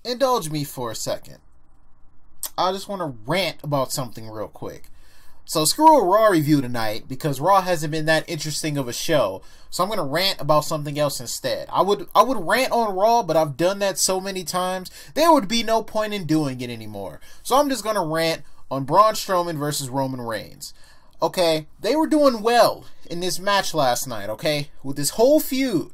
indulge me for a second. I just want to rant about something real quick. So screw a Raw review tonight, because Raw hasn't been that interesting of a show. So I'm going to rant about something else instead. I would rant on Raw, but I've done that so many times, there would be no point in doing it anymore. So I'm just going to rant on Braun Strowman versus Roman Reigns. Okay, they were doing well in this match last night, okay? With this whole feud,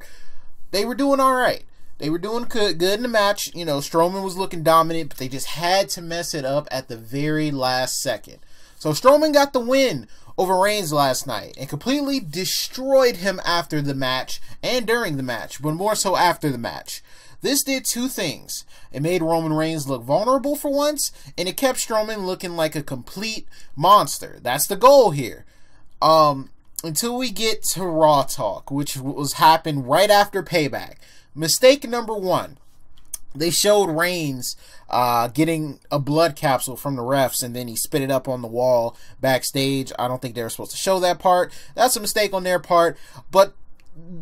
they were doing alright. They were doing good in the match. You know, Strowman was looking dominant, but they just had to mess it up at the very last second. So Strowman got the win over Reigns last night and completely destroyed him after the match and during the match, but more so after the match. This did two things. It made Roman Reigns look vulnerable for once, and it kept Strowman looking like a complete monster. That's the goal here. Until we get to Raw talk, which was happened right after Payback. Mistake number one. They showed Reigns getting a blood capsule from the refs, and then he spit it up on the wall backstage. I don't think they were supposed to show that part. That's a mistake on their part. But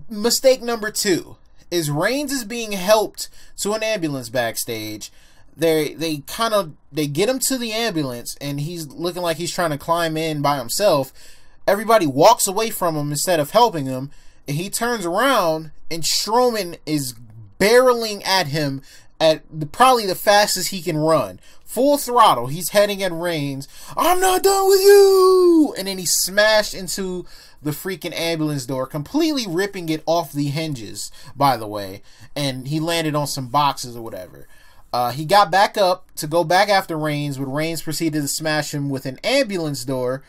mistake number two is Reigns is being helped to an ambulance backstage. They get him to the ambulance, and he's looking like he's trying to climb in by himself. Everybody walks away from him instead of helping him, and he turns around, and Strowman is barreling at him at probably the fastest he can run. Full throttle. He's heading at Reigns. I'm not done with you! And then he smashed into the freaking ambulance door, completely ripping it off the hinges, by the way. And he landed on some boxes or whatever. He got back up to go back after Reigns, but Reigns proceeded to smash him with an ambulance door.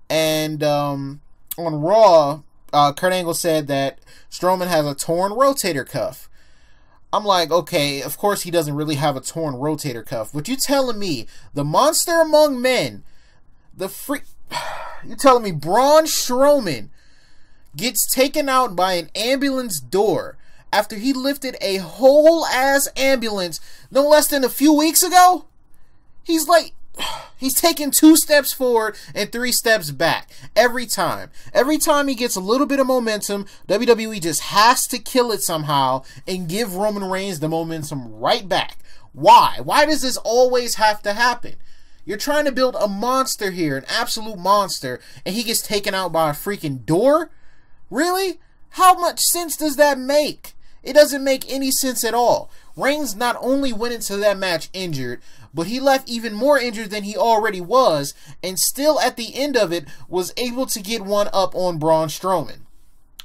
And on Raw, Kurt Angle said that Strowman has a torn rotator cuff. I'm like, okay, of course he doesn't really have a torn rotator cuff, but you telling me the monster among men, you telling me Braun Strowman gets taken out by an ambulance door after he lifted a whole ass ambulance no less than a few weeks ago? He's taking 2 steps forward and 3 steps back every time. Every time he gets a little bit of momentum, WWE just has to kill it somehow and give Roman Reigns the momentum right back. Why? Why does this always have to happen? You're trying to build a monster here, an absolute monster, and he gets taken out by a freaking door? Really? How much sense does that make? It doesn't make any sense at all. Reigns not only went into that match injured, but he left even more injured than he already was, and still at the end of it was able to get one up on Braun Strowman.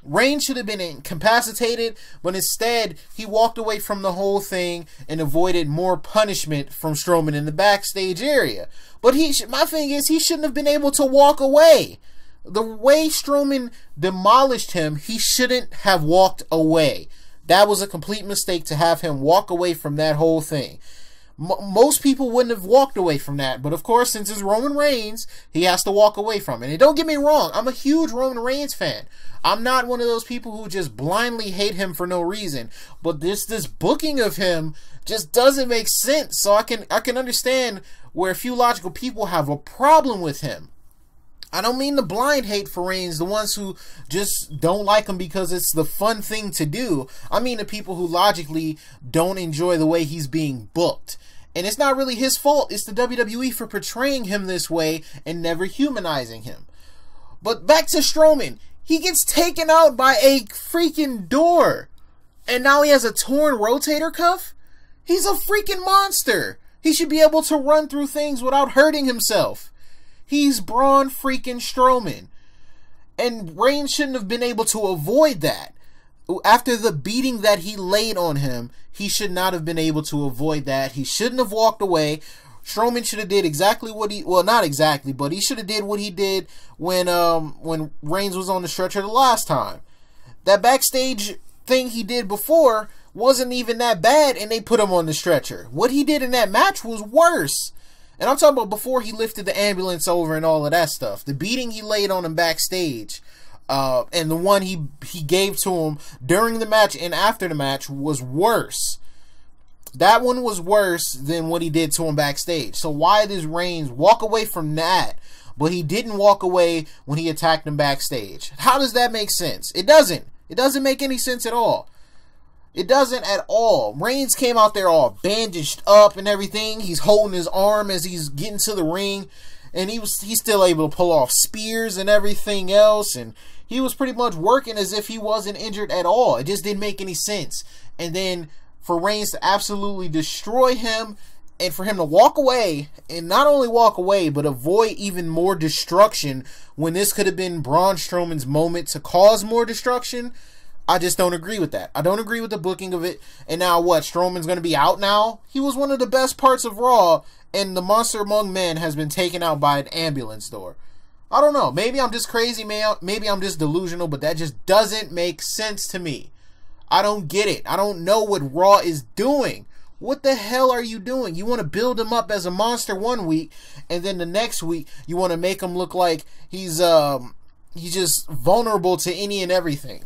Reigns should have been incapacitated, but instead he walked away from the whole thing and avoided more punishment from Strowman in the backstage area. But my thing is, he shouldn't have been able to walk away. The way Strowman demolished him, he shouldn't have walked away. That was a complete mistake to have him walk away from that whole thing. Most people wouldn't have walked away from that, but of course, since it's Roman Reigns, he has to walk away from it. And don't get me wrong, I'm a huge Roman Reigns fan. I'm not one of those people who just blindly hate him for no reason, but this booking of him just doesn't make sense. So I can understand where a few logical people have a problem with him. I don't mean the blind hate for Reigns, the ones who just don't like him because it's the fun thing to do. I mean the people who logically don't enjoy the way he's being booked. And it's not really his fault. It's the WWE for portraying him this way and never humanizing him. But back to Strowman. He gets taken out by a freaking door. And now he has a torn rotator cuff? He's a freaking monster. He should be able to run through things without hurting himself. He's Braun freaking Strowman. And Reigns shouldn't have been able to avoid that. After the beating that he laid on him, he should not have been able to avoid that. He shouldn't have walked away. Strowman should have did exactly what he... Well, not exactly, but he should have did what he did when Reigns was on the stretcher the last time. That backstage thing he did before wasn't even that bad, and they put him on the stretcher. What he did in that match was worse. And I'm talking about before he lifted the ambulance over and all of that stuff. The beating he laid on him backstage, and the one he gave to him during the match and after the match was worse. That one was worse than what he did to him backstage. So why does Reigns walk away from that, but he didn't walk away when he attacked him backstage? How does that make sense? It doesn't. It doesn't make any sense at all. It doesn't at all. Reigns came out there all bandaged up and everything. He's holding his arm as he's getting to the ring. And he's still able to pull off spears and everything else. And he was pretty much working as if he wasn't injured at all. It just didn't make any sense. And then for Reigns to absolutely destroy him and for him to walk away, and not only walk away, but avoid even more destruction when this could have been Braun Strowman's moment to cause more destruction, I just don't agree with that. I don't agree with the booking of it. And now what? Strowman's going to be out now? He was one of the best parts of Raw, and the Monster Among Men has been taken out by an ambulance door. I don't know. Maybe I'm just crazy, man. Maybe I'm just delusional, but that just doesn't make sense to me. I don't get it. I don't know what Raw is doing. What the hell are you doing? You want to build him up as a monster one week, and then the next week you want to make him look like he's just vulnerable to any and everything.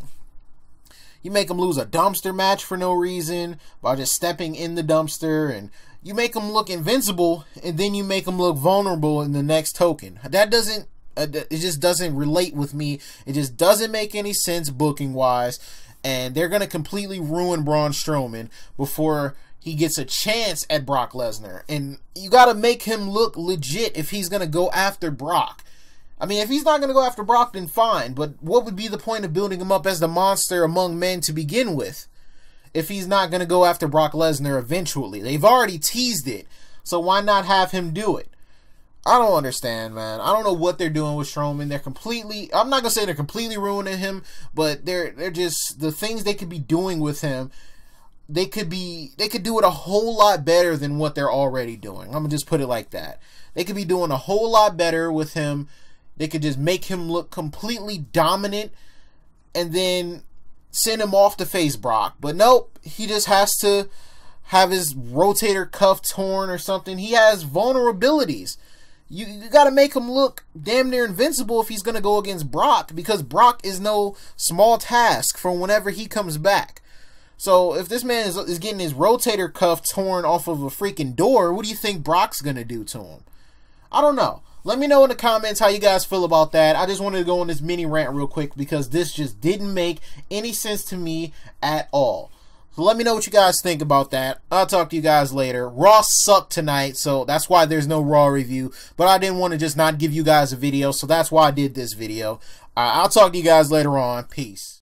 You make him lose a dumpster match for no reason by just stepping in the dumpster, and you make him look invincible, and then you make him look vulnerable in the next token. That doesn't, it just doesn't relate with me. It just doesn't make any sense booking wise, and they're going to completely ruin Braun Strowman before he gets a chance at Brock Lesnar. And you got to make him look legit if he's going to go after Brock. I mean, if he's not going to go after Brock, then fine. But what would be the point of building him up as the monster among men to begin with if he's not going to go after Brock Lesnar eventually? They've already teased it, so why not have him do it? I don't understand, man. I don't know what they're doing with Strowman. They're completely, I'm not going to say they're completely ruining him, but they're just, the things they could be doing with him, they could do it a whole lot better than what they're already doing. I'm going to just put it like that. They could be doing a whole lot better with him. They could just make him look completely dominant and then send him off to face Brock. But nope, he just has to have his rotator cuff torn or something. He has vulnerabilities. You got to make him look damn near invincible if he's going to go against Brock, because Brock is no small task for whenever he comes back. So if this man is getting his rotator cuff torn off of a freaking door, what do you think Brock's going to do to him? I don't know. Let me know in the comments how you guys feel about that. I just wanted to go on this mini rant real quick because this just didn't make any sense to me at all. So let me know what you guys think about that. I'll talk to you guys later. Raw sucked tonight, so that's why there's no Raw review. But I didn't want to just not give you guys a video, so that's why I did this video. I'll talk to you guys later on. Peace.